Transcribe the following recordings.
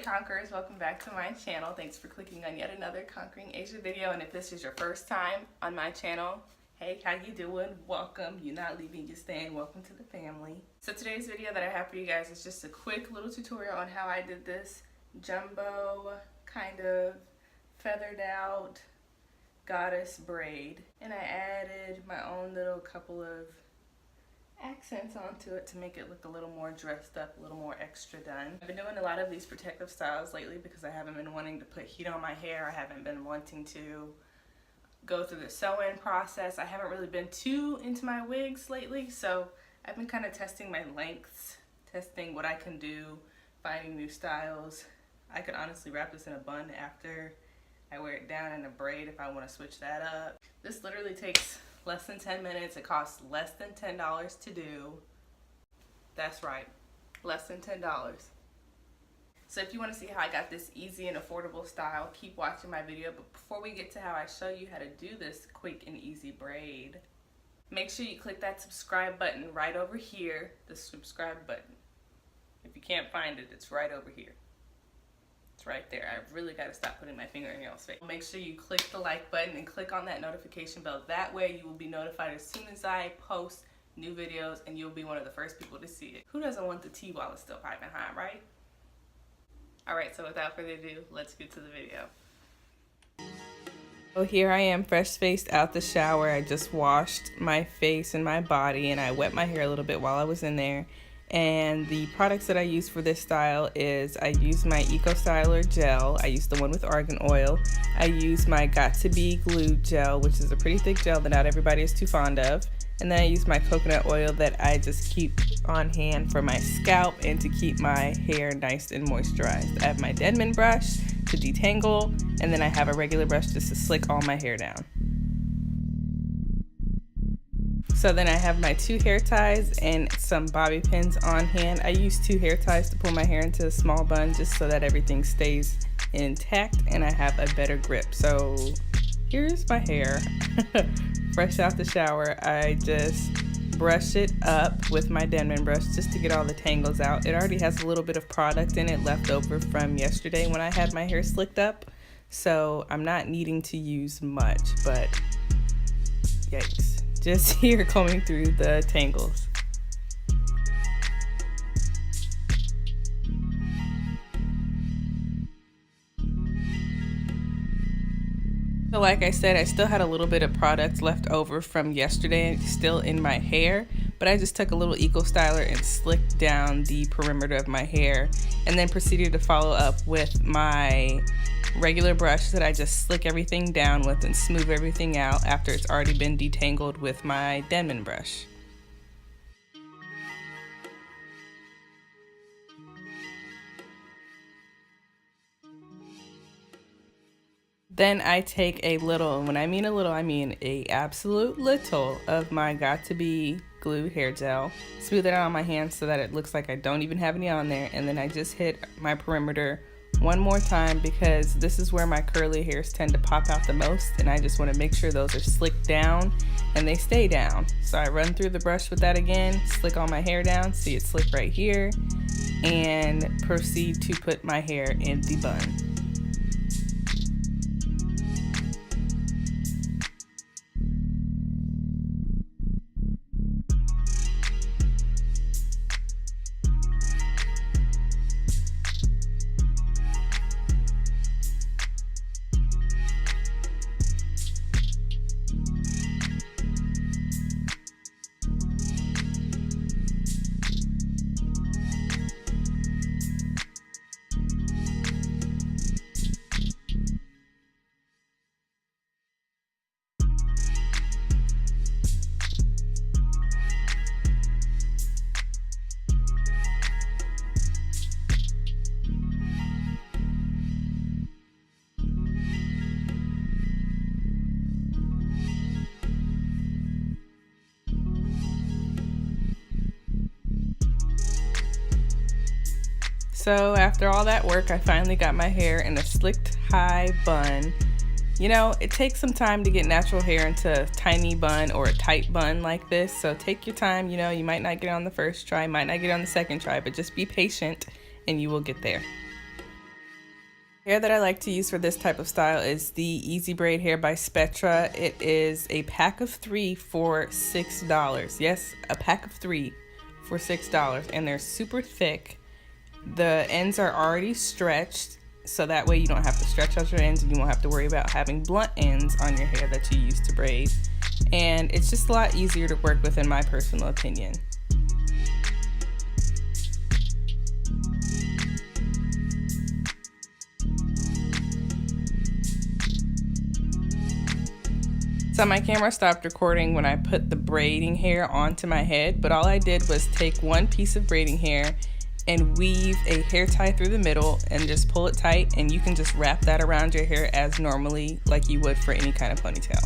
Hey Conquerors, welcome back to my channel. Thanks for clicking on yet another Conquering Asia video. And if this is your first time on my channel, hey, how you doing? Welcome. You're not leaving, you're staying. Welcome to the family. So today's video that I have for you guys is just a quick little tutorial on how I did this jumbo kind of feathered out goddess braid. And I added my own little couple of accents onto it to make it look a little more dressed up, a little more extra done. I've been doing a lot of these protective styles lately because I haven't been wanting to put heat on my hair. I haven't been wanting to go through the sew-in process. I haven't really been too into my wigs lately, so I've been kind of testing my lengths, testing what I can do, finding new styles. I could honestly wrap this in a bun after I wear it down in a braid if I want to switch that up. This literally takes less than 10 minutes. It costs less than $10 to do. That's right, less than $10. So if you want to see how I got this easy and affordable style, keep watching my video. But before we get to how I show you how to do this quick and easy braid, make sure you click that subscribe button right over here, the subscribe button. If you can't find it, it's right over here. It's right there. I've really got to stop putting my finger in y'all's face. Make sure you click the like button and click on that notification bell. That way you will be notified as soon as I post new videos and you'll be one of the first people to see it. Who doesn't want the tea while it's still piping hot, right? Alright, so without further ado, let's get to the video. So here I am, fresh faced out the shower. I just washed my face and my body and I wet my hair a little bit while I was in there. And the products that I use for this style is I use my Eco Styler gel. I use the one with argan oil. I use my Got To Be glue gel, which is a pretty thick gel that not everybody is too fond of. And then I use my coconut oil that I just keep on hand for my scalp and to keep my hair nice and moisturized. I have my Denman brush to detangle, and then I have a regular brush just to slick all my hair down. So then I have my 2 hair ties and some bobby pins on hand. I use 2 hair ties to pull my hair into a small bun just so that everything stays intact and I have a better grip. So here's my hair. Fresh out the shower, I just brush it up with my Denman brush just to get all the tangles out. It already has a little bit of product in it left over from yesterday when I had my hair slicked up. So I'm not needing to use much, but yikes. Just here combing through the tangles. So like I said, I still had a little bit of product left over from yesterday still in my hair, but I just took a little Eco Styler and slicked down the perimeter of my hair and then proceeded to follow up with my regular brush that I just slick everything down with and smooth everything out after it's already been detangled with my Denman brush. Then I take a little, and when I mean a little, I mean a absolute little of my Got To Be glue hair gel. Smooth it out on my hands so that it looks like I don't even have any on there, and then I just hit my perimeter one more time because this is where my curly hairs tend to pop out the most, and I just want to make sure those are slicked down and they stay down. So I run through the brush with that again, slick all my hair down, see it's slick right here, and proceed to put my hair in the bun. So after all that work, I finally got my hair in a slicked high bun. You know, it takes some time to get natural hair into a tiny bun or a tight bun like this. So take your time. You know, you might not get it on the first try, might not get it on the second try, but just be patient and you will get there. Hair that I like to use for this type of style is the Easy Braid hair by Spectra. It is a pack of 3 for $6. Yes, a pack of 3 for $6, and they're super thick. The ends are already stretched, so that way you don't have to stretch out your ends and you won't have to worry about having blunt ends on your hair that you use to braid. And it's just a lot easier to work with in my personal opinion. So my camera stopped recording when I put the braiding hair onto my head, but all I did was take one piece of braiding hair and weave a hair tie through the middle and just pull it tight, and you can just wrap that around your hair as normally like you would for any kind of ponytail.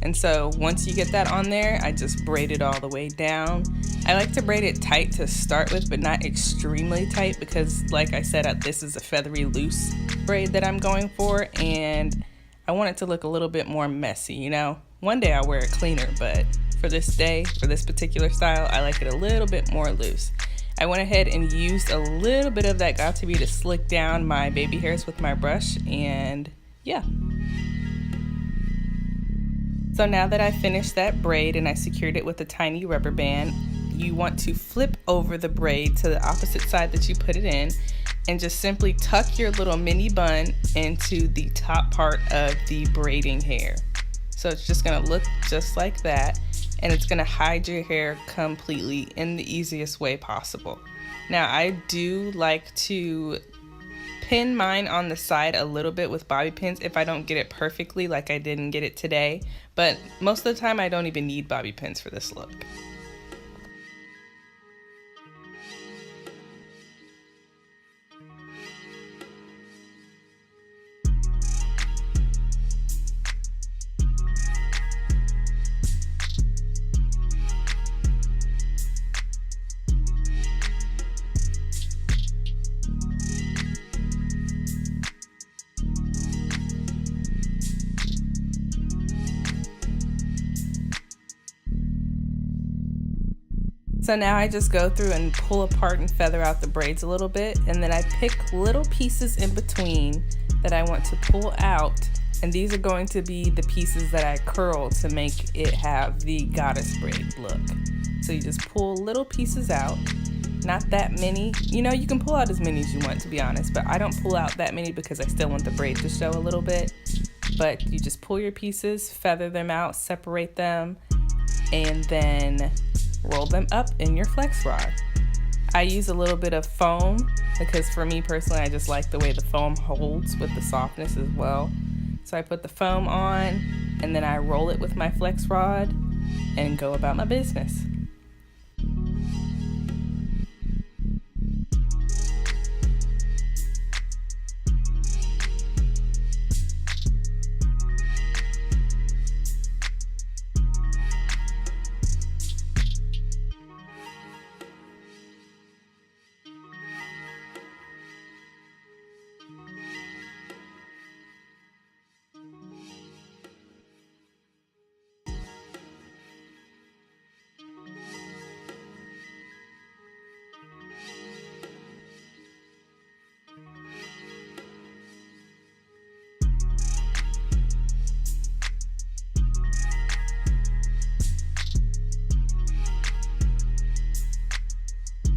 And so once you get that on there, I just braid it all the way down. I like to braid it tight to start with, but not extremely tight, because like I said, this is a feathery loose braid that I'm going for, and I want it to look a little bit more messy, you know? One day I'll wear it cleaner, but for this day, for this particular style, I like it a little bit more loose. I went ahead and used a little bit of that Got2b to slick down my baby hairs with my brush, and yeah. So now that I finished that braid and I secured it with a tiny rubber band, you want to flip over the braid to the opposite side that you put it in, and just simply tuck your little mini bun into the top part of the braiding hair. So it's just gonna look just like that, and it's gonna hide your hair completely in the easiest way possible. Now I do like to pin mine on the side a little bit with bobby pins if I don't get it perfectly, like I didn't get it today, but most of the time I don't even need bobby pins for this look. So now I just go through and pull apart and feather out the braids a little bit, and then I pick little pieces in between that I want to pull out, and these are going to be the pieces that I curl to make it have the goddess braid look. So you just pull little pieces out, not that many. You know, you can pull out as many as you want, to be honest, but I don't pull out that many because I still want the braid to show a little bit. But you just pull your pieces, feather them out, separate them, and then roll them up in your flex rod. I use a little bit of foam because for me personally, I just like the way the foam holds with the softness as well. So I put the foam on, and then I roll it with my flex rod and go about my business.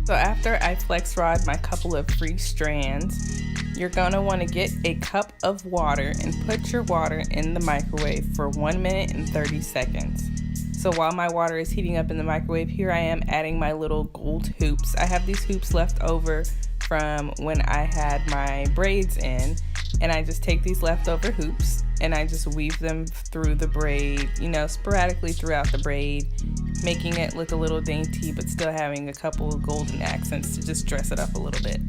So after I flex rod my couple of free strands, you're gonna wanna get a cup of water and put your water in the microwave for 1 minute and 30 seconds. So while my water is heating up in the microwave, here I am adding my little gold hoops. I have these hoops left over from when I had my braids in, and I just take these leftover hoops and I just weave them through the braid, you know, sporadically throughout the braid, making it look a little dainty but still having a couple of golden accents to just dress it up a little bit.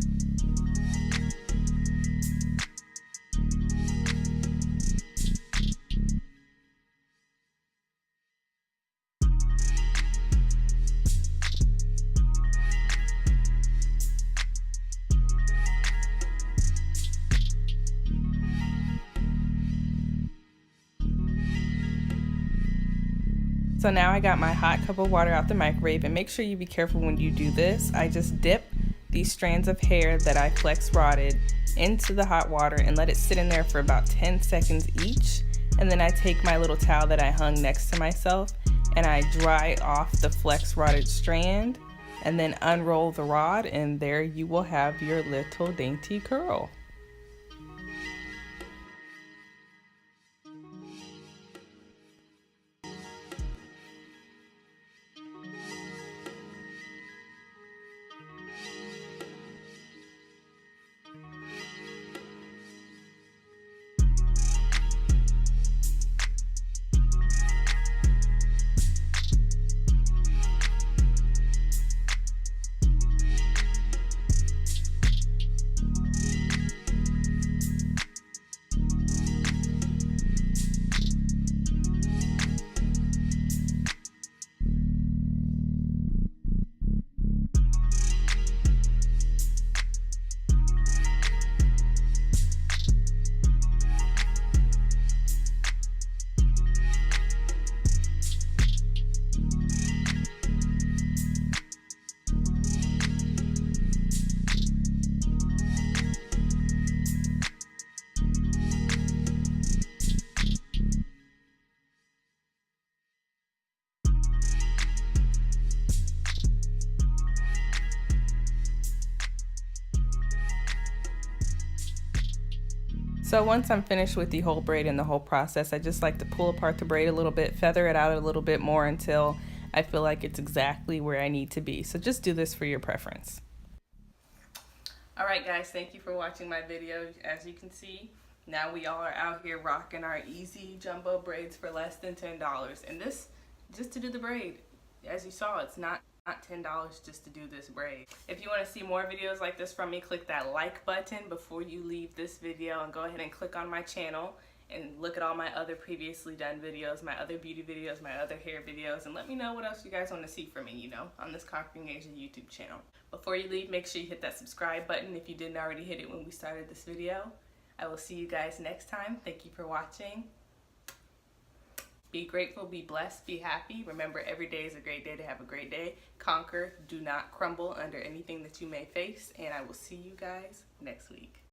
So now I got my hot cup of water out the microwave, and make sure you be careful when you do this. I just dip these strands of hair that I flex rodded into the hot water and let it sit in there for about 10 seconds each. And then I take my little towel that I hung next to myself and I dry off the flex rotted strand and then unroll the rod, and there you will have your little dainty curl. So once I'm finished with the whole braid and the whole process, I just like to pull apart the braid a little bit, feather it out a little bit more until I feel like it's exactly where I need to be. So just do this for your preference. Alright guys, thank you for watching my video. As you can see, now we all are out here rocking our easy jumbo braids for less than $10. And this, just to do the braid, as you saw, it's not $10 just to do this braid. If you want to see more videos like this from me, click that like button before you leave this video and go ahead and click on my channel and look at all my other previously done videos, my other beauty videos, my other hair videos, and let me know what else you guys want to see from me, you know, on this Conquering Asia YouTube channel. Before you leave, make sure you hit that subscribe button if you didn't already hit it when we started this video. I will see you guys next time. Thank you for watching. Be grateful, be blessed, be happy. Remember, every day is a great day to have a great day. Conquer, do not crumble under anything that you may face, and I will see you guys next week.